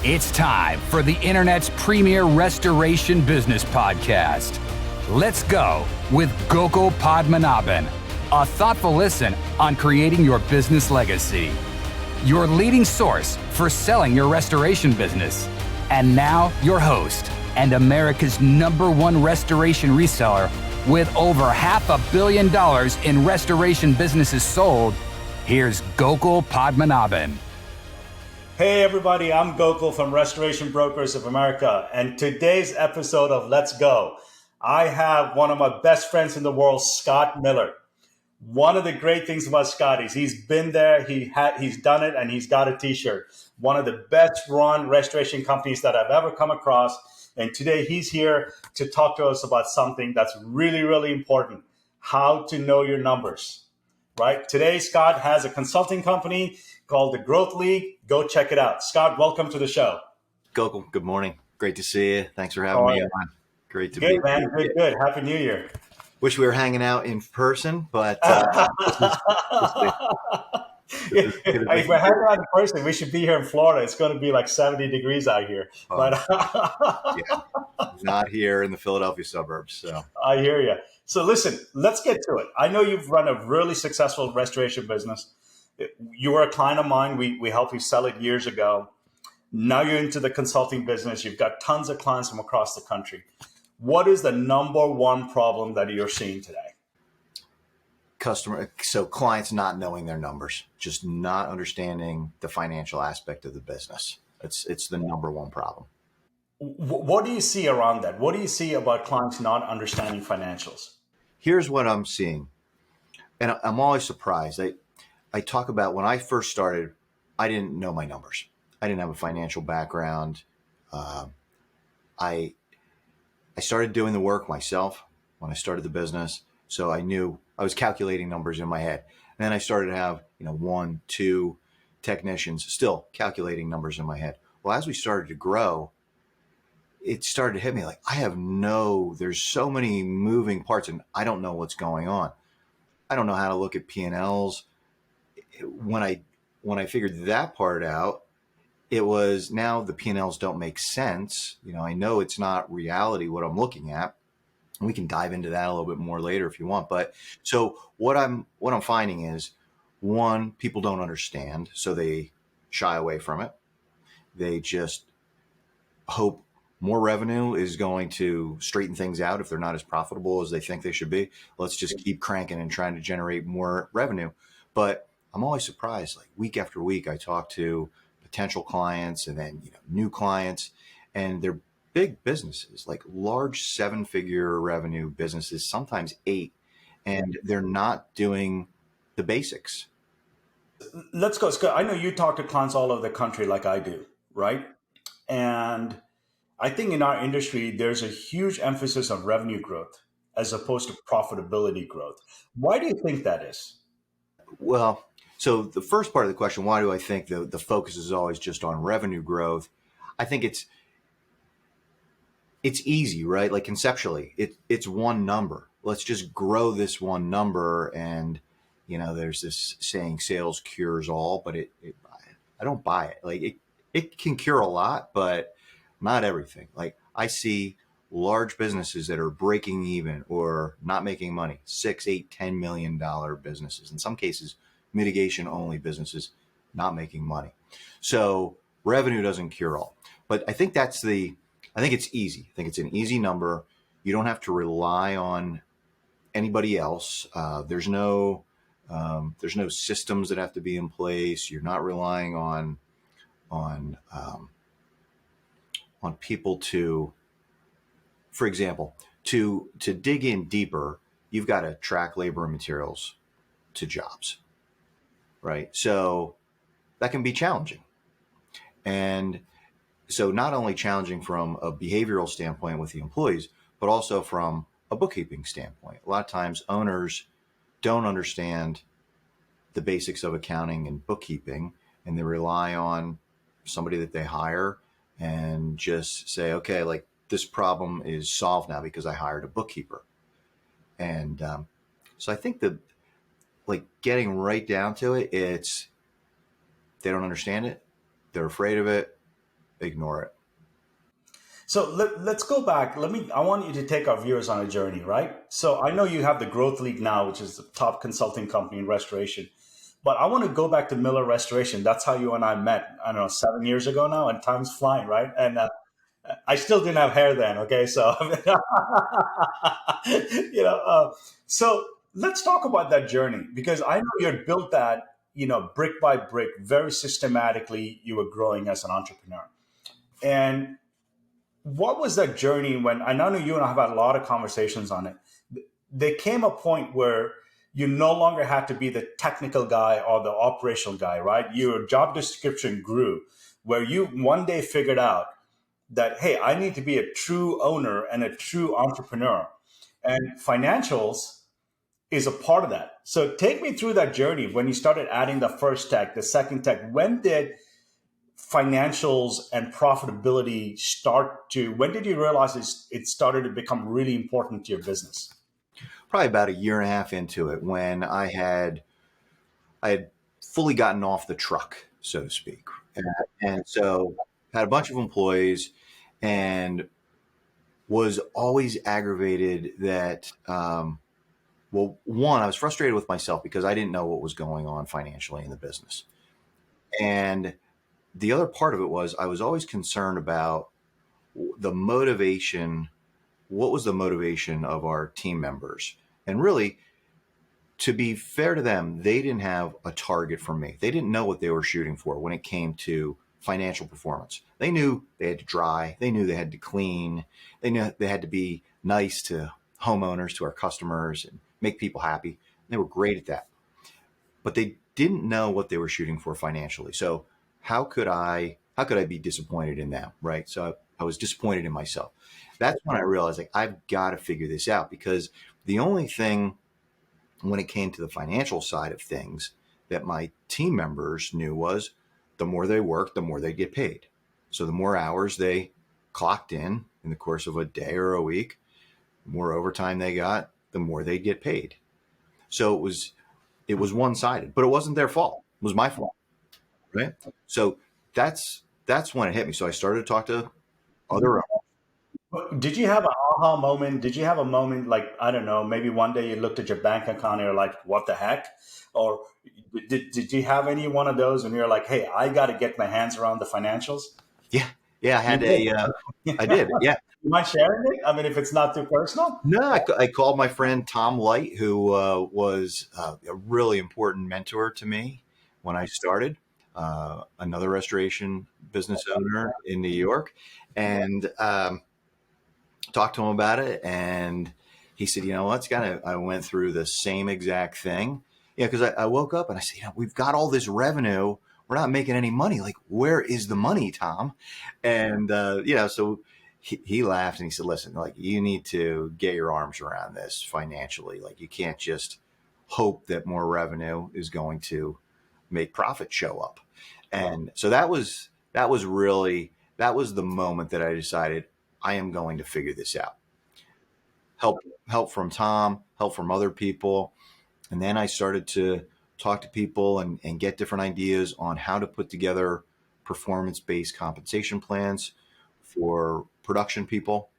It's time for the internet's premier restoration business podcast. Let's go with Gokul Padmanabhan, a thoughtful listen on creating your business legacy. Your leading source for selling your restoration business. And now your host and America's #1 restoration reseller with over $500 million in restoration businesses sold. Here's Gokul Padmanabhan. Hey everybody, I'm Gokul from Restoration Brokers of America, and today's episode of Let's Go, I have one of my best friends in the world, Scott Miller. One of the great things about Scott is he's been there, he's done it, and he's got a t-shirt. One of the best run restoration companies that I've ever come across, and today he's here to talk to us about something that's really, really important, how to know your numbers, right? Today, Scott has a consulting company called the Growth League. Go check it out. Scott, welcome to the show. Gokul, good morning. Great to see you. Thanks for having me on. Great to be here. Good, man. Good. Happy New Year. Wish we were hanging out in person, but if we're hanging out in person, we should be here in Florida. It's going to be like 70 degrees out here. Not here in the Philadelphia suburbs. So I hear you. So listen, let's get to it. I know you've run a really successful restoration business. You were a client of mine. We helped you sell it years ago. Now you're into the consulting business. You've got tons of clients from across the country. What is the #1 problem that you're seeing today? Clients not knowing their numbers, just not understanding the financial aspect of the business. It's the #1 problem. What do you see around that? What do you see about clients not understanding financials? Here's what I'm seeing. And I'm always surprised. I talk about when I first started, I didn't know my numbers. I didn't have a financial background. I started doing the work myself when I started the business. So I knew I was calculating numbers in my head. And then I started to have, 1, 2 technicians still calculating numbers in my head. Well, as we started to grow, it started to hit me like, there's so many moving parts and I don't know what's going on. I don't know how to look at P&Ls. When I figured that part out, it was now the P&Ls don't make sense. I know it's not reality what I'm looking at. We can dive into that a little bit more later if you want. But so what I'm finding is, one, people don't understand, so they shy away from it. They just hope more revenue is going to straighten things out if they're not as profitable as they think they should be. Let's just keep cranking and trying to generate more revenue. But I'm always surprised, like week after week, I talk to potential clients and then, new clients, and they're big businesses, like large 7-figure revenue businesses, sometimes 8, and they're not doing the basics. Let's go, Scott. I know you talk to clients all over the country like I do, right? And I think in our industry, there's a huge emphasis on revenue growth as opposed to profitability growth. Why do you think that is? Well, so the first part of the question, why do I think the focus is always just on revenue growth? I think it's easy, right? Like conceptually, it's one number. Let's just grow this one number. And, there's this saying, sales cures all, but I don't buy it. Like it can cure a lot, but not everything. Like I see large businesses that are breaking even or not making money, $6, $8, $10 million businesses. In some cases, mitigation only businesses not making money. So revenue doesn't cure all, but I think it's easy. I think it's an easy number. You don't have to rely on anybody else. There's no systems that have to be in place. You're not relying on people to, for example, to dig in deeper, you've got to track labor and materials to jobs, right? So that can be challenging. And so not only challenging from a behavioral standpoint with the employees, but also from a bookkeeping standpoint. A lot of times owners don't understand the basics of accounting and bookkeeping, and they rely on somebody that they hire and just say, okay, like this problem is solved now because I hired a bookkeeper. And so I think that like getting right down to it, they don't understand it. They're afraid of it. ignore it. So let's go back. I want you to take our viewers on a journey, right? So I know you have the Growth League now, which is the top consulting company in restoration. But I want to go back to Miller Restoration. That's how you and I met, I don't know, 7 years ago now, and time's flying, right? And I still didn't have hair then, okay? So, you know, so let's talk about that journey, because I know you had built that, brick by brick, very systematically. You were growing as an entrepreneur. And what was that journey when, I know you and I have had a lot of conversations on it. There came a point where you no longer had to be the technical guy or the operational guy, right? Your job description grew, where you one day figured out that, hey, I need to be a true owner and a true entrepreneur. And financials is a part of that. So take me through that journey when you started adding the first tech, the second tech. When did financials and profitability when did you realize it started to become really important to your business? Probably about a year and a half into it, when I had fully gotten off the truck, so to speak. And so had a bunch of employees, and was always aggravated that, one, I was frustrated with myself because I didn't know what was going on financially in the business. And the other part of it was I was always concerned about the motivation. What was the motivation of our team members? And really, to be fair to them, they didn't have a target for me. They didn't know what they were shooting for when it came to financial performance. They knew they had to dry. They knew they had to clean. They knew they had to be nice to homeowners, to our customers, and make people happy. They were great at that. But they didn't know what they were shooting for financially. So how could I be disappointed in them, right? So I was disappointed in myself. That's when I realized, like, I've got to figure this out, because the only thing when it came to the financial side of things that my team members knew was the more they worked, the more they get paid. So the more hours they clocked in the course of a day or a week, the more overtime they got, the more they get paid. So it was one-sided, but it wasn't their fault. It was my fault, right? So that's when it hit me. So I started to talk to other. Did you have an aha moment? Did you have a moment, like, I don't know, maybe one day you looked at your bank account and you're like, what the heck? Or did you have any one of those and you're like, hey, I got to get my hands around the financials? Yeah. I had I did. Yeah. You mind sharing it? I mean, if it's not too personal? No, I called my friend Tom Light, who was a really important mentor to me when I started, another restoration business owner in New York, and talked to him about it. And he said, you know what, Scott, I went through the same exact thing. Yeah, because I woke up and I said, we've got all this revenue. We're not making any money. Like, where is the money, Tom? And, so he laughed and he said, listen, like, you need to get your arms around this financially. Like, you can't just hope that more revenue is going to make profit show up. And so that was the moment that I decided I am going to figure this out. Help from Tom, help from other people. And then I started to talk to people and get different ideas on how to put together performance-based compensation plans for production people,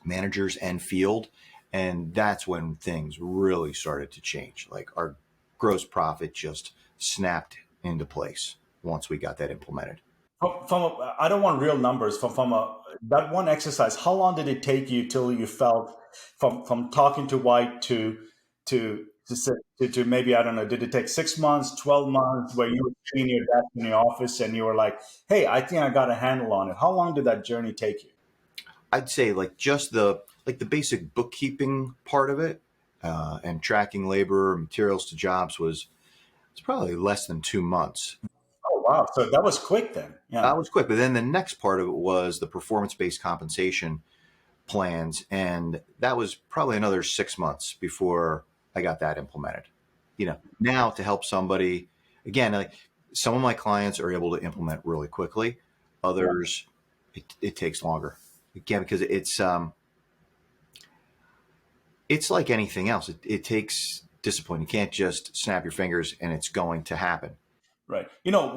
managers, and field. And that's when things really started to change. Like, our gross profit just snapped into place once we got that implemented. I don't want real numbers. That one exercise, how long did it take you till you felt from talking to White to maybe, I don't know, did it take 6 months, 12 months, where you were sitting in your desk in your office and you were like, hey, I think I got a handle on it? How long did that journey take you? I'd say, like, just the basic bookkeeping part of it, and tracking labor, materials to jobs it's probably less than 2 months. Oh, wow. So that was quick then. Yeah. That was quick. But then the next part of it was the performance-based compensation plans. And that was probably another 6 months before I got that implemented. Now, to help somebody, again, like, some of my clients are able to implement really quickly. Others, it takes longer. Again, because it's like anything else. It takes discipline. You can't just snap your fingers and it's going to happen. Right.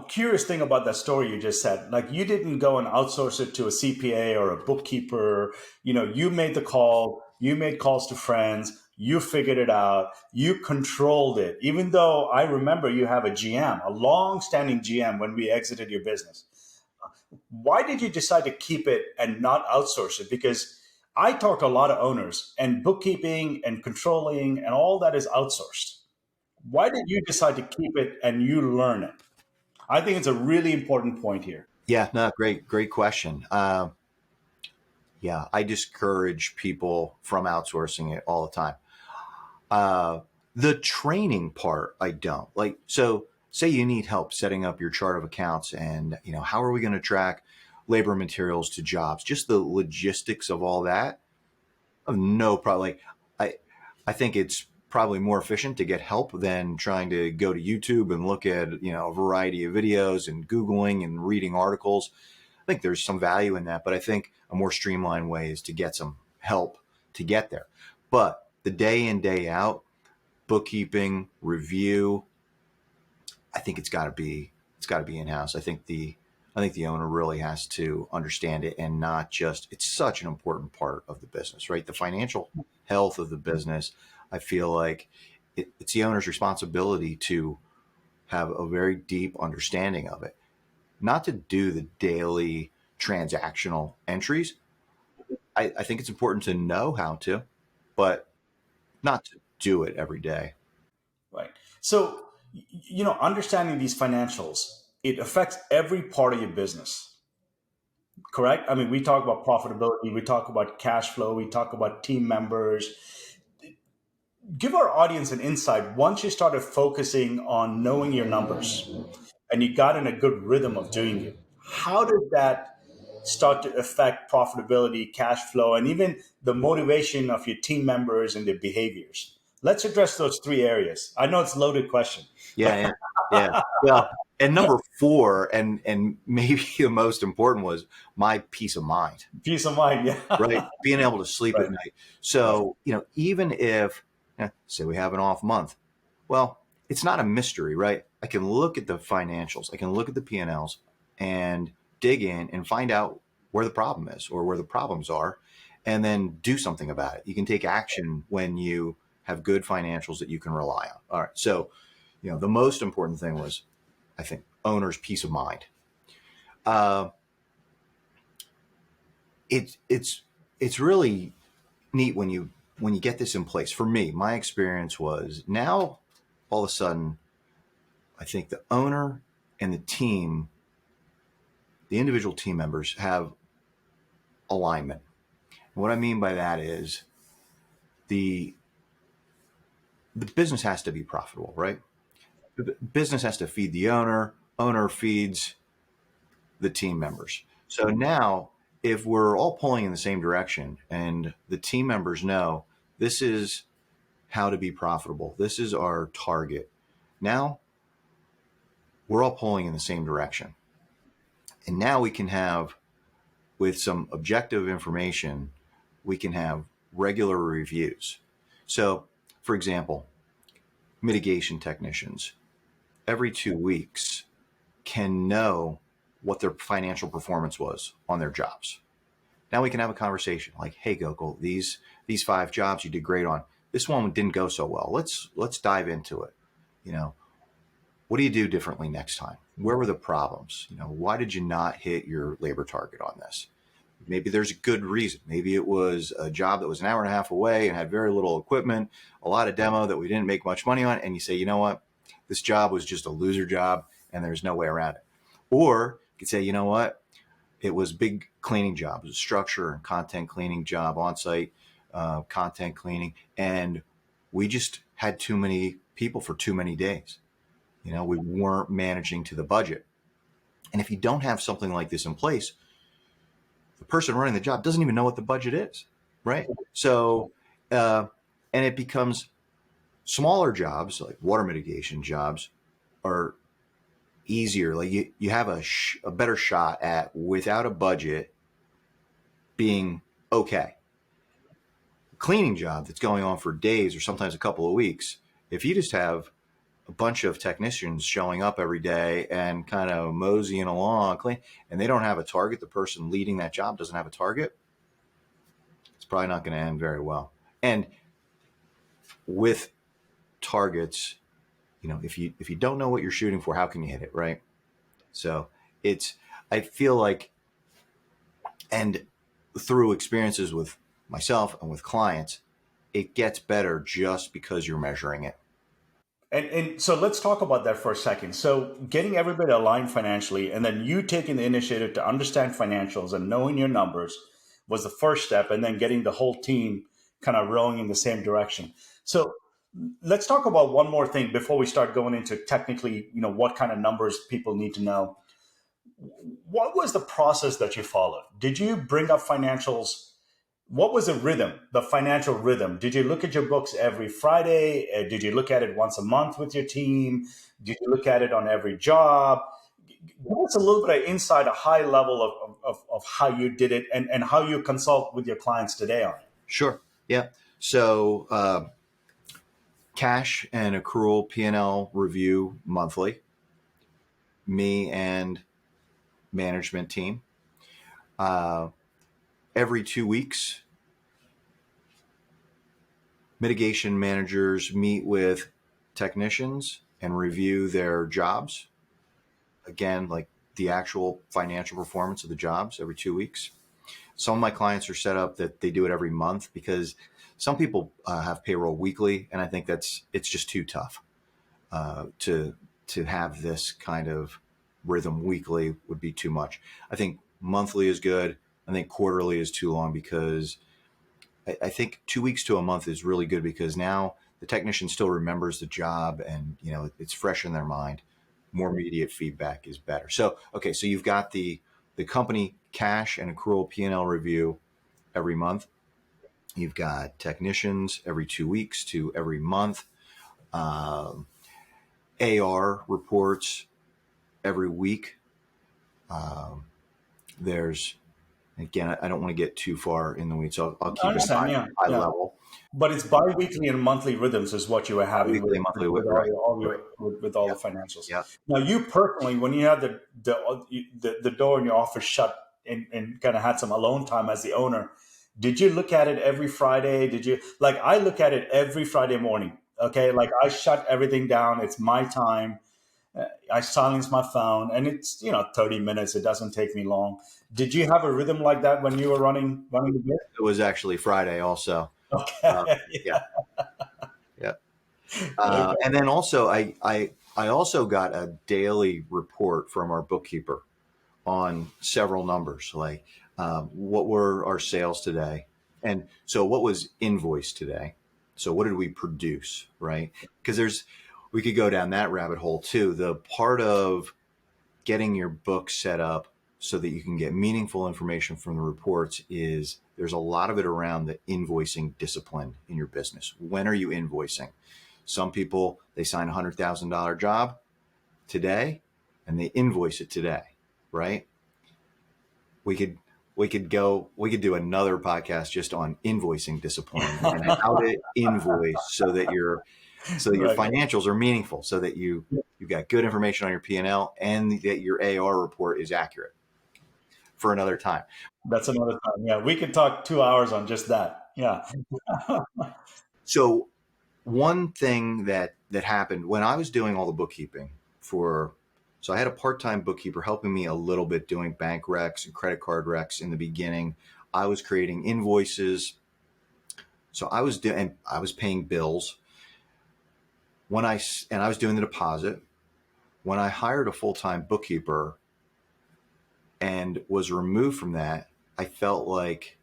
Curious thing about that story you just said, like you didn't go and outsource it to a CPA or a bookkeeper. You made the call, you made calls to friends, you figured it out, you controlled it. Even though I remember you have a GM, a long-standing GM when we exited your business. Why did you decide to keep it and not outsource it? Because I talk to a lot of owners and bookkeeping and controlling and all that is outsourced. Why did you decide to keep it and you learn it? I think it's a really important point here. Yeah, no, great question. Yeah, I discourage people from outsourcing it all the time. The training part, I don't like. So say you need help setting up your chart of accounts and, how are we going to track labor materials to jobs? Just the logistics of all that. No problem. Like I think it's probably more efficient to get help than trying to go to YouTube and look at, a variety of videos and Googling and reading articles. I think there's some value in that, but I think a more streamlined way is to get some help to get there. But the day in, day out, bookkeeping, review, I think it's got to be in-house. I think the owner really has to understand it and not just, it's such an important part of the business, right? The financial health of the business. I feel like it's the owner's responsibility to have a very deep understanding of it, not to do the daily transactional entries. I think it's important to know how to, but not to do it every day. Right. So, understanding these financials, it affects every part of your business, correct? I mean, we talk about profitability, we talk about cash flow, we talk about team members. Give our audience an insight. Once you started focusing on knowing your numbers and you got in a good rhythm of doing it, how did that start to affect profitability, cash flow, and even the motivation of your team members and their behaviors? Let's address those three areas. I know it's a loaded question. Yeah, yeah. Well, and number four, and maybe the most important, was my peace of mind. Peace of mind, yeah. Right, being able to sleep Right. at night. So, even if, say we have an off month, well, it's not a mystery, right? I can look at the financials, I can look at the P&Ls and dig in and find out where the problem is or where the problems are, and then do something about it. You can take action when you have good financials that you can rely on. All right. So, the most important thing was, I think, owner's peace of mind. It's really neat when you get this in place. For me, my experience was, now all of a sudden, I think the owner and the team, the individual team members, have alignment. And what I mean by that is the business has to be profitable, right? The business has to feed the owner feeds the team members. So now, if we're all pulling in the same direction and the team members know this is how to be profitable, this is our target, now we're all pulling in the same direction. And now we can have, with some objective information, we can have regular reviews. So, for example, mitigation technicians every 2 weeks can know what their financial performance was on their jobs. Now we can have a conversation like, hey, Gokul, these 5 jobs you did great on. This one didn't go so well. Let's dive into it. What do you do differently next time? Where were the problems? Why did you not hit your labor target on this? Maybe there's a good reason. Maybe it was a job that was an hour and a half away and had very little equipment, a lot of demo that we didn't make much money on. And you say, you know what? This job was just a loser job and there's no way around it. Or you could say, you know what? It was a big cleaning job. It was a structure and content cleaning job, on-site content cleaning. And we just had too many people for too many days. We weren't managing to the budget. And if you don't have something like this in place, the person running the job doesn't even know what the budget is, right? So, and it becomes smaller jobs, like water mitigation jobs, are easier. Like you have a better shot at, without a budget, being okay. Cleaning job that's going on for days or sometimes a couple of weeks, if you just have a bunch of technicians showing up every day and kind of moseying along, and they don't have a target, the person leading that job doesn't have a target, it's probably not going to end very well. And with targets, if you don't know what you're shooting for, how can you hit it, right? So I feel like, and through experiences with myself and with clients, it gets better just because you're measuring it. And so let's talk about that for a second. So getting everybody aligned financially, and then you taking the initiative to understand financials and knowing your numbers was the first step, and then getting the whole team kind of rowing in the same direction. So let's talk about one more thing before we start going into technically, what kind of numbers people need to know. What was the process that you followed? Did you bring up financials? What was the financial rhythm? Did you look at your books every Friday? Did you look at it once a month with your team? Did you look at it on every job? Give us a little bit of insight, a high level of how you did it, and how you consult with your clients today on it. Sure. Yeah. So cash and accrual P&L review monthly, me and management team. Every 2 weeks, mitigation managers meet with technicians and review their jobs. Again, like the actual financial performance of the jobs every 2 weeks. Some of my clients are set up that they do it every month because some people have payroll weekly, and I think it's just too tough to have this kind of rhythm. Weekly would be too much. I think monthly is good. I think quarterly is too long, because I think 2 weeks to a month is really good, because now the technician still remembers the job and it's fresh in their mind. More immediate feedback is better. So you've got the company cash and accrual P&L review every month. You've got technicians every 2 weeks to every month. AR reports every week. There's, again, I don't want to get too far in the weeds, so I'll keep it high level. But it's bi-weekly and monthly rhythms is what you were having with all the financials. Yeah. Now, you personally, when you had the door in your office shut and kind of had some alone time as the owner, did you look at it every Friday? Did you, like, I look at it every Friday morning. Okay, like I shut everything down. It's my time. I silence my phone, and it's 30 minutes. It doesn't take me long. Did you have a rhythm like that when you were running the business? It was actually Friday also. Okay. Yeah. And then also I also got a daily report from our bookkeeper on several numbers, like what were our sales today, and so what was invoiced today, so what did we produce, right? Because we could go down that rabbit hole too. The part of getting your book set up so that you can get meaningful information from the reports is there's a lot of it around the invoicing discipline in your business. When are you invoicing? Some people, they sign a $100,000 job today and they invoice it today, right? We could do another podcast just on invoicing discipline and how to invoice so that your financials are meaningful, so that you've got good information on your P&L and that your AR report is accurate. For another time. That's another time. Yeah, we could talk 2 hours on just that. Yeah. So one thing that happened when I was doing all the bookkeeping so I had a part-time bookkeeper helping me a little bit doing bank recs and credit card recs in the beginning. I was creating invoices. So I was paying bills and I was doing the deposit. When I hired a full-time bookkeeper and was removed from that, I felt like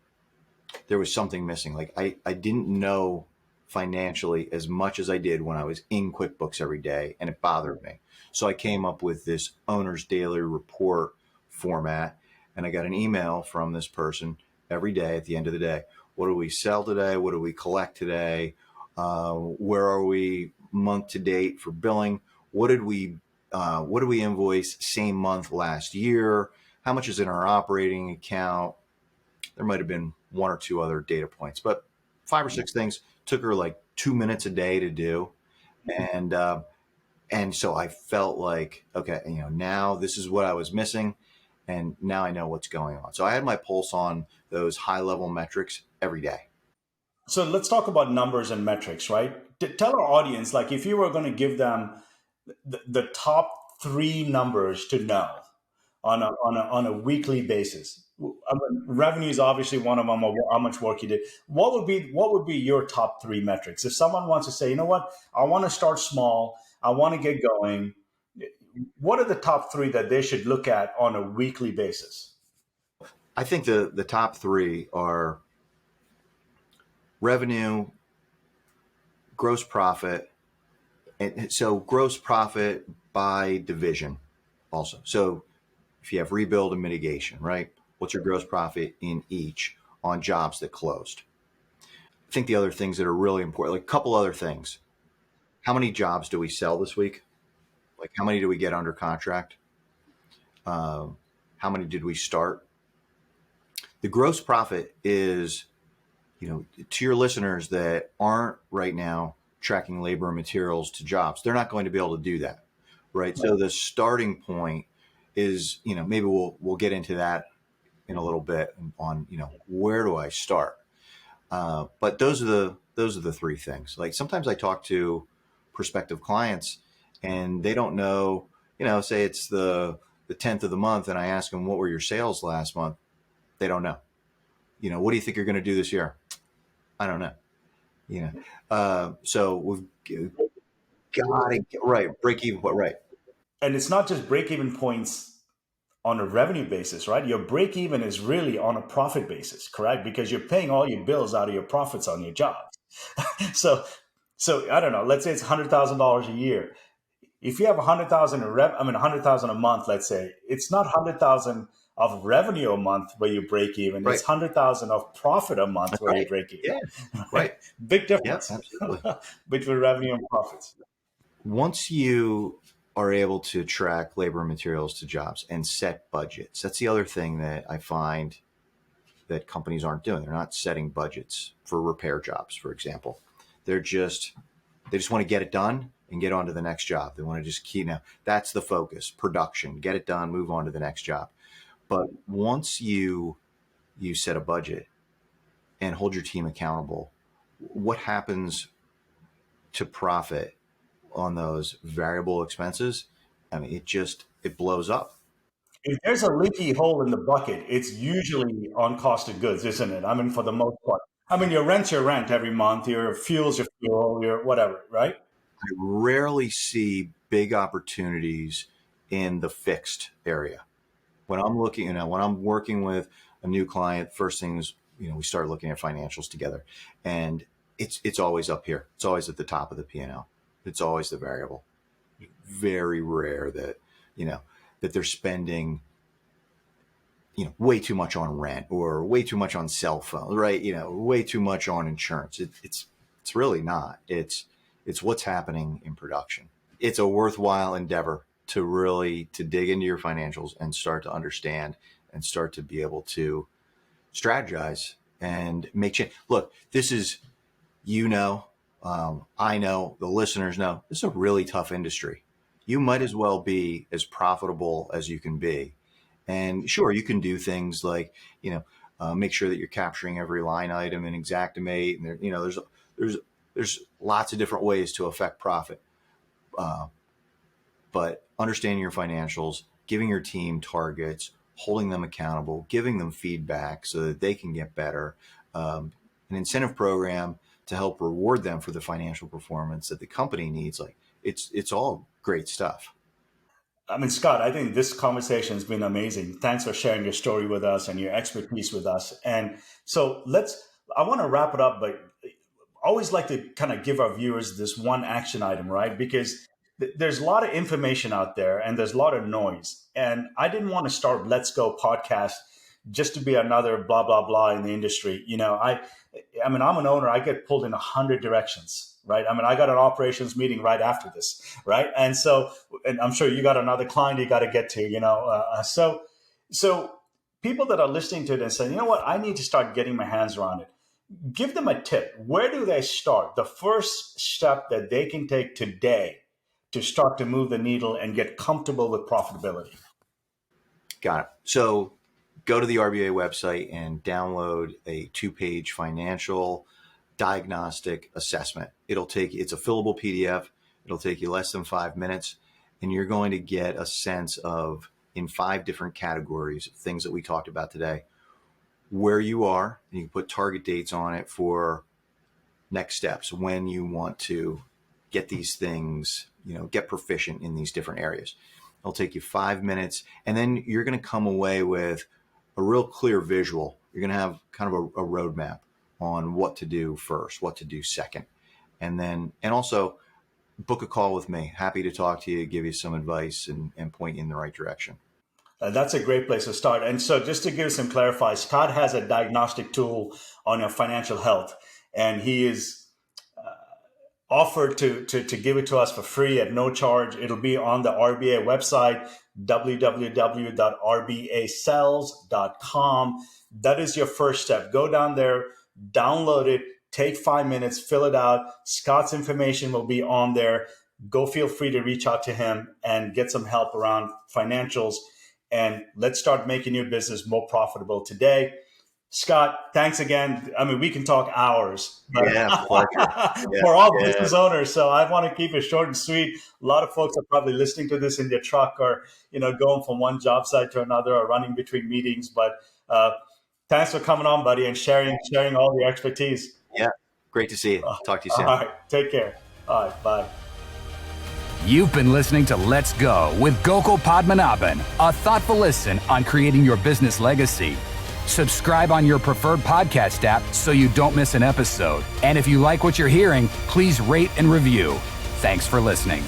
there was something missing. Like I didn't know financially as much as I did when I was in QuickBooks every day, and it bothered me. So I came up with this owner's daily report format, and I got an email from this person every day at the end of the day. What do we sell today? What do we collect today? Where are we month to date for billing? What did we invoice same month last year? How much is in our operating account? There might have been one or two other data points, but 5 or 6 things. Took her like 2 minutes a day to do. And And so I felt like, okay, now this is what I was missing. And now I know what's going on. So I had my pulse on those high level metrics every day. So let's talk about numbers and metrics, right? Tell our audience, like if you were going to give them the top three numbers to know on a weekly basis. I mean, revenue is obviously one of them, or how much work you did. What would be your top three metrics? If someone wants to say, you know what, I want to start small, I want to get going, what are the top three that they should look at on a weekly basis? I think the top three are revenue, gross profit, and so gross profit by division also. So if you have rebuild and mitigation, right? What's your gross profit in each on jobs that closed? I think the other things that are really important, like a couple other things. How many jobs do we sell this week? Like how many do we get under contract? How many did we start? The gross profit is, to your listeners that aren't right now tracking labor and materials to jobs, they're not going to be able to do that, right? So the starting point is, maybe we'll get into that in a little bit on, where do I start? But those are the three things. Like sometimes I talk to prospective clients and they don't know, say it's the 10th of the month and I ask them, what were your sales last month? They don't know. What do you think you're going to do this year? I don't know. So we've got to get right, break even, right? And it's not just break even points on a revenue basis, right? Your break even is really on a profit basis, correct? Because you're paying all your bills out of your profits on your job. so, so I don't know. Let's say it's $100,000 a year. If you have 100,000 100,000 a month, let's say, it's not 100,000 of revenue a month where you break even. Right. It's 100,000 of profit a month where you break even. Yeah, right. Big difference absolutely. between revenue and profits. Once you are able to track labor and materials to jobs and set budgets, that's the other thing that I find that companies aren't doing. They're not setting budgets for repair jobs, for example. They just want to get it done and get on to the next job. They want to just keep, that's the focus, production, get it done, move on to the next job. But once you set a budget and hold your team accountable, what happens to profit on those variable expenses? I mean, it blows up. If there's a leaky hole in the bucket, it's usually on cost of goods, isn't it? I mean, for the most part. I mean, your rent's your rent every month, your fuel's your fuel, your whatever, right? I rarely see big opportunities in the fixed area. When I'm when I'm working with a new client, first things, we start looking at financials together, and it's always up here. It's always at the top of the P&L. It's always the variable. Very rare that, that they're spending, way too much on rent or way too much on cell phone, right? Way too much on insurance. It's really not. It's what's happening in production. It's a worthwhile endeavor to dig into your financials and start to understand and start to be able to strategize and make change. Look, this is, I know, the listeners know, this is a really tough industry. You might as well be as profitable as you can be. And sure, you can do things like, make sure that you're capturing every line item in Xactimate. And there's lots of different ways to affect profit. But understanding your financials, giving your team targets, holding them accountable, giving them feedback so that they can get better, an incentive program to help reward them for the financial performance that the company needs. Like it's all great stuff. I mean, Scott, I think this conversation has been amazing. Thanks for sharing your story with us and your expertise with us. And so I want to wrap it up, but I always like to kind of give our viewers this one action item, right? Because there's a lot of information out there and there's a lot of noise. And I didn't want to start Let's Go podcast just to be another blah, blah, blah in the industry. I mean, I'm an owner. I get pulled in 100 directions, right? I mean, I got an operations meeting right after this, right? And I'm sure you got another client you got to get to, so people that are listening to it and saying, you know what, I need to start getting my hands around it. Give them a tip. Where do they start? The first step that they can take today to start to move the needle and get comfortable with profitability? Got it. So go to the RBA website and download a 2-page financial diagnostic assessment. It's a fillable PDF. It'll take you less than 5 minutes, and you're going to get a sense of, in 5 different categories, things that we talked about today, where you are, and you can put target dates on it for next steps, when you want to get these things, get proficient in these different areas. It'll take you 5 minutes, and then you're going to come away with a real clear visual. You're going to have kind of a roadmap on what to do first, what to do second, and also book a call with me. Happy to talk to you, give you some advice, and point you in the right direction. That's a great place to start. And so just to give some clarify, Scott has a diagnostic tool on your financial health, and he is offered to give it to us for free at no charge. It'll be on the RBA website, www.rbasells.com. That is your first step. Go down there, download it, take 5 minutes, fill it out. Scott's information will be on there. Go feel free to reach out to him and get some help around financials. And let's start making your business more profitable today. Scott, thanks again. I mean, we can talk hours for all business owners. So I want to keep it short and sweet. A lot of folks are probably listening to this in their truck or, going from one job site to another or running between meetings. But thanks for coming on, buddy, and sharing all the expertise. Yeah, great to see you. Talk to you soon. All right, take care. All right, bye. You've been listening to Let's Go with Gokul Padmanabhan, a thoughtful listen on creating your business legacy. Subscribe on your preferred podcast app so you don't miss an episode. And if you like what you're hearing, please rate and review. Thanks for listening.